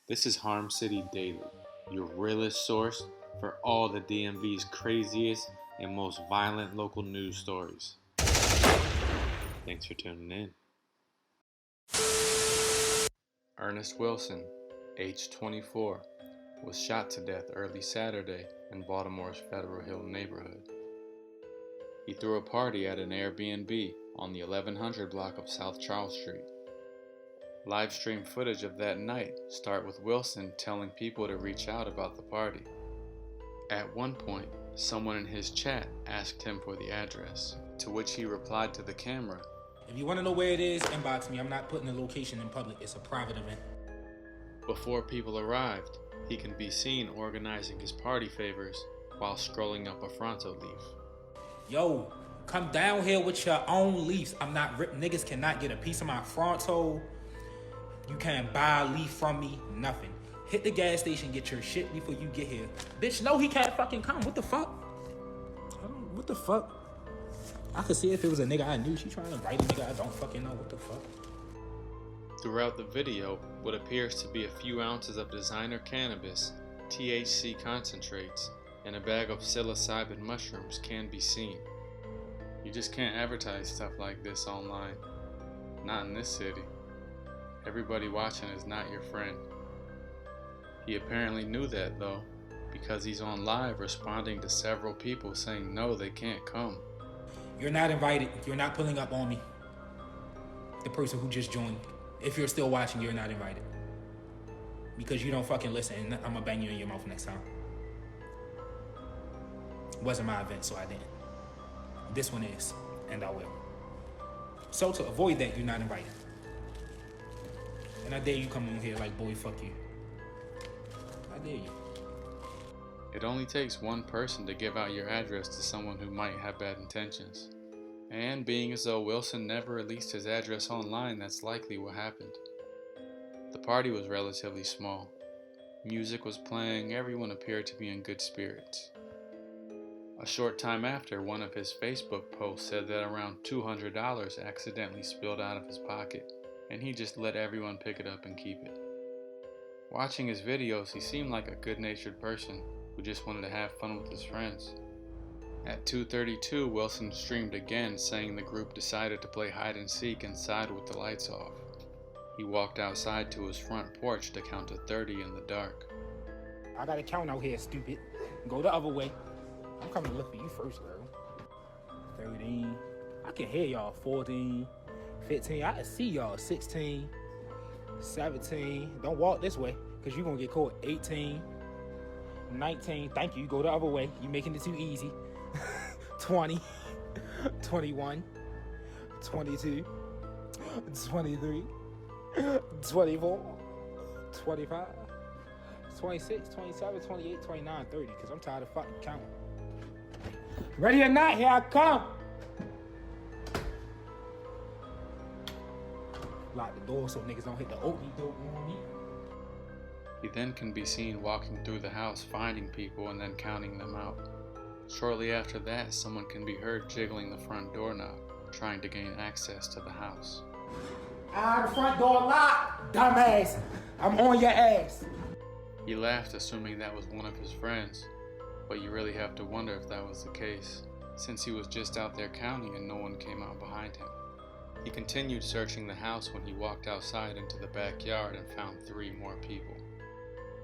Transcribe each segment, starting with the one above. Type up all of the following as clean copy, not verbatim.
This is Harm City Daily, your realest source for all the DMV's craziest and most violent local news stories. Thanks for tuning in. Ernest Wilson, age 24, was shot to death early Saturday in Baltimore's Federal Hill neighborhood. He threw a party at an Airbnb on the 1100 block of South Charles Street. Live stream footage of that night start with Wilson telling people to reach out about the party. At one point, someone in his chat asked him for the address, to which he replied to the camera, "If you want to know where it is, inbox me. I'm not putting the location in public. It's a private event." Before people arrived, he can be seen organizing his party favors while scrolling up a Fronto leaf. "Yo, come down here with your own leaves. I'm not ripped. Niggas cannot get a piece of my Fronto. You can't buy a leaf from me, nothing. Hit the gas station, get your shit before you get here. Bitch, no, he can't fucking come. What the fuck? What the fuck? I could see if it was a nigga I knew. She trying to write a nigga I don't fucking know. What the fuck?" Throughout the video, what appears to be a few ounces of designer cannabis, THC concentrates, and a bag of psilocybin mushrooms can be seen. You just can't advertise stuff like this online. Not in this city. Everybody watching is not your friend. He apparently knew that though, because he's on live responding to several people saying no, they can't come. "You're not invited. You're not pulling up on me." The person who just joined. If you're still watching, you're not invited. Because you don't fucking listen, and I'm gonna bang you in your mouth next time. It wasn't my event, so I didn't. This one is, and I will. So to avoid that, you're not invited. And I dare you come in here like, boy, fuck you. I dare you. It only takes one person to give out your address to someone who might have bad intentions. And being as though Wilson never released his address online, that's likely what happened. The party was relatively small. Music was playing, everyone appeared to be in good spirits. A short time after, one of his Facebook posts said that around $200 accidentally spilled out of his pocket, and he just let everyone pick it up and keep it. Watching his videos, he seemed like a good-natured person who just wanted to have fun with his friends. At 2:32, Wilson streamed again, saying the group decided to play hide and seek inside with the lights off. He walked outside to his front porch to count to 30 in the dark. "I gotta count out here, stupid. Go the other way. I'm coming to look for you first, girl. 13. I can hear y'all. 14. 15. I can see y'all. 16. 17. Don't walk this way, because you're gonna get caught. 18. 19. Thank you. Go the other way. You're making it too easy. 20. 21. 22. 23. 24. 25. 26. 27. 28. 29. 30. Because I'm tired of fucking counting. Ready or not, here I come. Lock the door so niggas don't hit the okey doke on me. He then can be seen walking through the house, finding people and then counting them out. Shortly after that, someone can be heard jiggling the front doorknob, trying to gain access to the house. "The front door locked, dumbass. I'm on your ass." He laughed, assuming that was one of his friends, but you really have to wonder if that was the case, since he was just out there counting and no one came out behind him. He continued searching the house when he walked outside into the backyard and found 3 more people.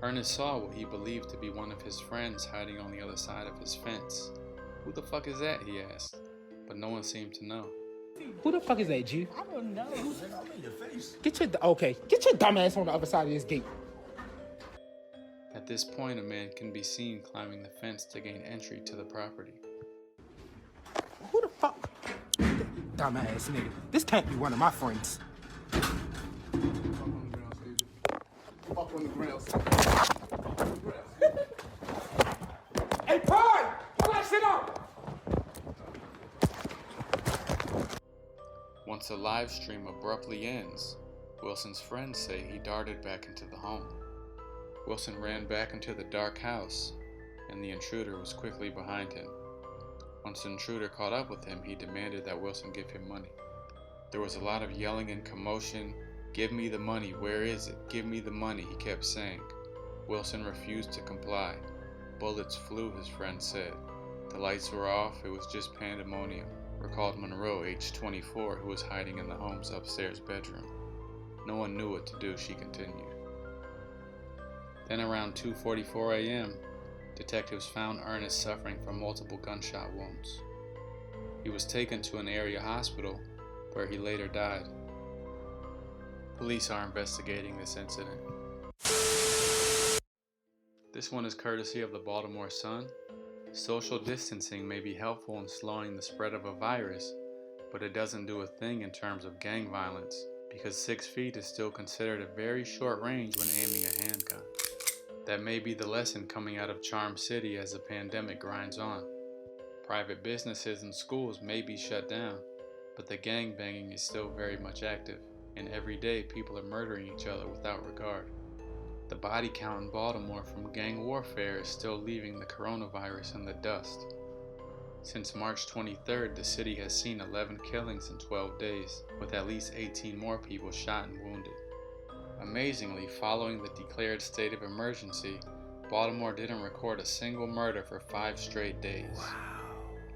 Ernest saw what he believed to be one of his friends hiding on the other side of his fence. "Who the fuck is that?" he asked, but no one seemed to know. Who the fuck is that, G? I don't know. I'm in your face. Get your dumb ass on the other side of this gate. At this point, a man can be seen climbing the fence to gain entry to the property. Who the fuck? Dumbass nigga. This can't be one of my friends. Fuck on the ground. Hey, Pie! Pull that shit up! Once the live stream abruptly ends, Wilson's friends say he darted back into the home. Wilson ran back into the dark house, and the intruder was quickly behind him. Once the intruder caught up with him, he demanded that Wilson give him money. There was a lot of yelling and commotion, "Give me the money, where is it? Give me the money," he kept saying. Wilson refused to comply. Bullets flew, his friend said. The lights were off, it was just pandemonium, recalled Monroe, age 24, who was hiding in the home's upstairs bedroom. No one knew what to do, she continued. Then around 2:44 a.m., detectives found Ernest suffering from multiple gunshot wounds. He was taken to an area hospital where he later died. Police are investigating this incident. This one is courtesy of the Baltimore Sun. Social distancing may be helpful in slowing the spread of a virus, but it doesn't do a thing in terms of gang violence, because 6 feet is still considered a very short range when aiming a handgun. That may be the lesson coming out of Charm City as the pandemic grinds on. Private businesses and schools may be shut down, but the gangbanging is still very much active, and every day people are murdering each other without regard. The body count in Baltimore from gang warfare is still leaving the coronavirus in the dust. Since March 23rd, the city has seen 11 killings in 12 days, with at least 18 more people shot and wounded. Amazingly, following the declared state of emergency, Baltimore didn't record a single murder for 5 straight days. Wow.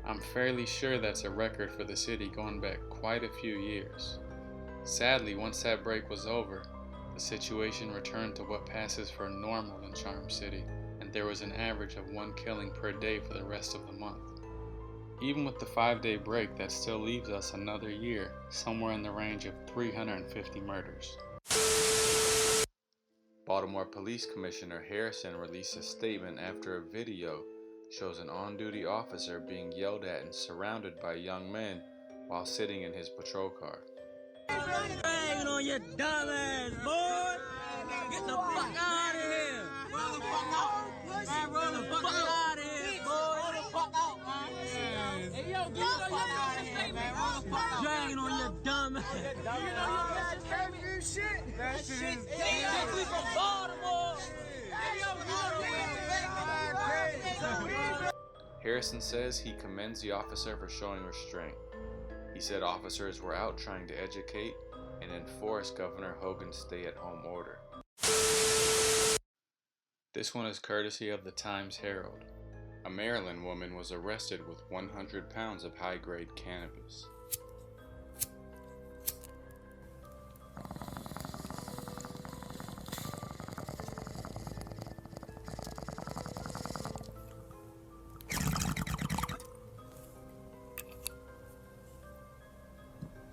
I'm fairly sure that's a record for the city going back quite a few years. Sadly, once that break was over, the situation returned to what passes for normal in Charm City, and there was an average of 1 killing per day for the rest of the month. Even with the 5-day break, that still leaves us another year, somewhere in the range of 350 murders. Baltimore Police Commissioner Harrison released a statement after a video shows an on-duty officer being yelled at and surrounded by young men while sitting in his patrol car. Dragging on your dumb ass, boy! Get the fuck out of here! Roll the fuck out! Man, roll the fuck out of here, boy! Roll the fuck out, man! Hey, yo, get the fuck out of here, man! Roll the fuck out! Dragging on your dumb ass! You know you got curfew shit! That shit is dead! We from Baltimore! Hey, yo, Harrison says he commends the officer for showing restraint. He said officers were out trying to educate and enforce Governor Hogan's stay-at-home order. This one is courtesy of the Times-Herald. A Maryland woman was arrested with 100 pounds of high-grade cannabis.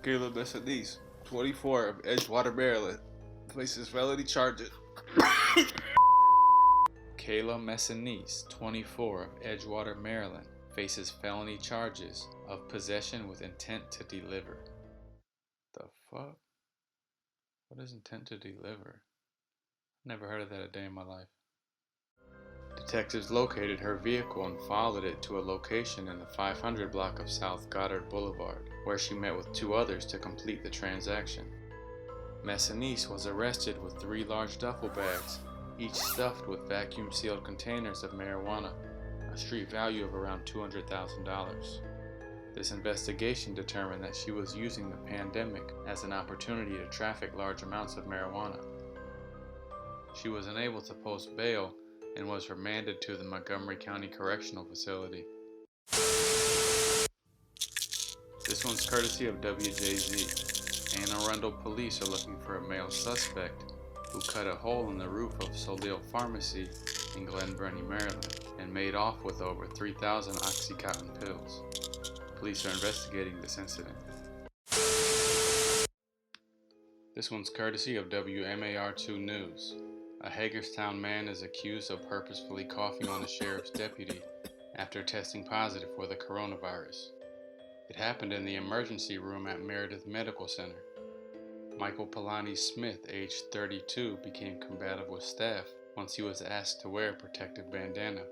Kayla Messinese, 24, of Edgewater, Maryland, faces felony charges. Kayla Messinese, 24, of Edgewater, Maryland, faces felony charges of possession with intent to deliver. The fuck? What is intent to deliver? Never heard of that a day in my life. Detectives located her vehicle and followed it to a location in the 500 block of South Goddard Boulevard, where she met with 2 others to complete the transaction. Messinese was arrested with 3 large duffel bags, each stuffed with vacuum-sealed containers of marijuana, a street value of around $200,000. This investigation determined that she was using the pandemic as an opportunity to traffic large amounts of marijuana. She was unable to post bail and was remanded to the Montgomery County Correctional Facility. This one's courtesy of WJZ. Anne Arundel police are looking for a male suspect who cut a hole in the roof of Solil Pharmacy in Glen Burnie, Maryland, and made off with over 3,000 Oxycontin pills. Police are investigating this incident. This one's courtesy of WMAR2 News. A Hagerstown man is accused of purposefully coughing on a sheriff's deputy after testing positive for the coronavirus. It happened in the emergency room at Meredith Medical Center. Michael Polani Smith, aged 32, became combative with staff once he was asked to wear a protective bandana.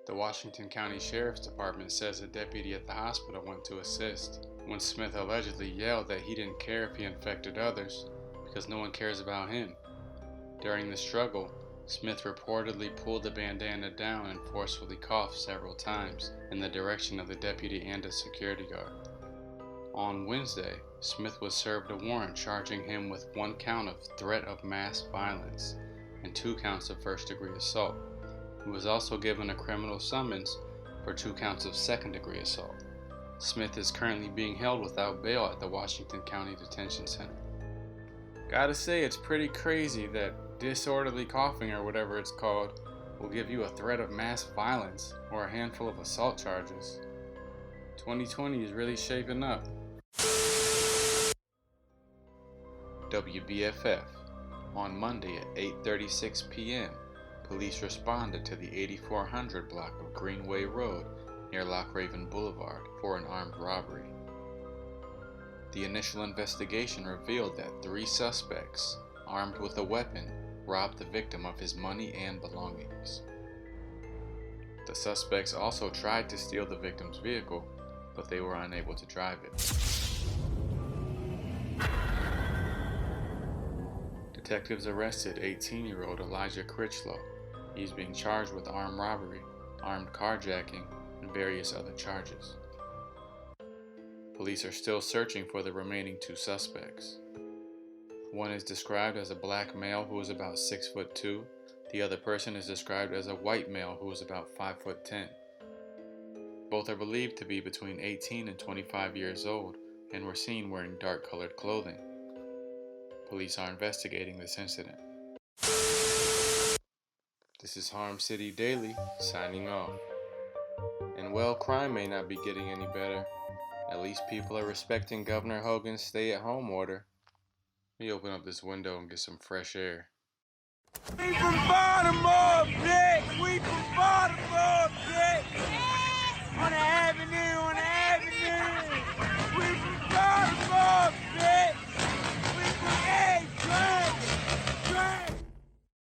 The Washington County Sheriff's Department says a deputy at the hospital went to assist when Smith allegedly yelled that he didn't care if he infected others because no one cares about him. During the struggle, Smith reportedly pulled the bandana down and forcefully coughed several times in the direction of the deputy and a security guard. On Wednesday, Smith was served a warrant charging him with 1 count of threat of mass violence and 2 counts of first-degree assault. He was also given a criminal summons for 2 counts of second-degree assault. Smith is currently being held without bail at the Washington County Detention Center. Gotta say, it's pretty crazy that disorderly coughing, or whatever it's called, will give you a threat of mass violence or a handful of assault charges. 2020 is really shaping up. WBFF. On Monday at 8:36 p.m., police responded to the 8400 block of Greenway Road near Loch Raven Boulevard for an armed robbery. The initial investigation revealed that 3 suspects, armed with a weapon, robbed the victim of his money and belongings. The suspects also tried to steal the victim's vehicle, but they were unable to drive it. Detectives arrested 18-year-old Elijah Critchlow. He's being charged with armed robbery, armed carjacking, and various other charges. Police are still searching for the remaining 2 suspects. One is described as a black male who is about 6'2". The other person is described as a white male who is about 5'10". Both are believed to be between 18 and 25 years old and were seen wearing dark-colored clothing. Police are investigating this incident. This is Harm City Daily, signing off. And well, crime may not be getting any better. At least people are respecting Governor Hogan's stay-at-home order. Let me open up this window and get some fresh air. We from Baltimore, bitch! We from Baltimore, bitch! On the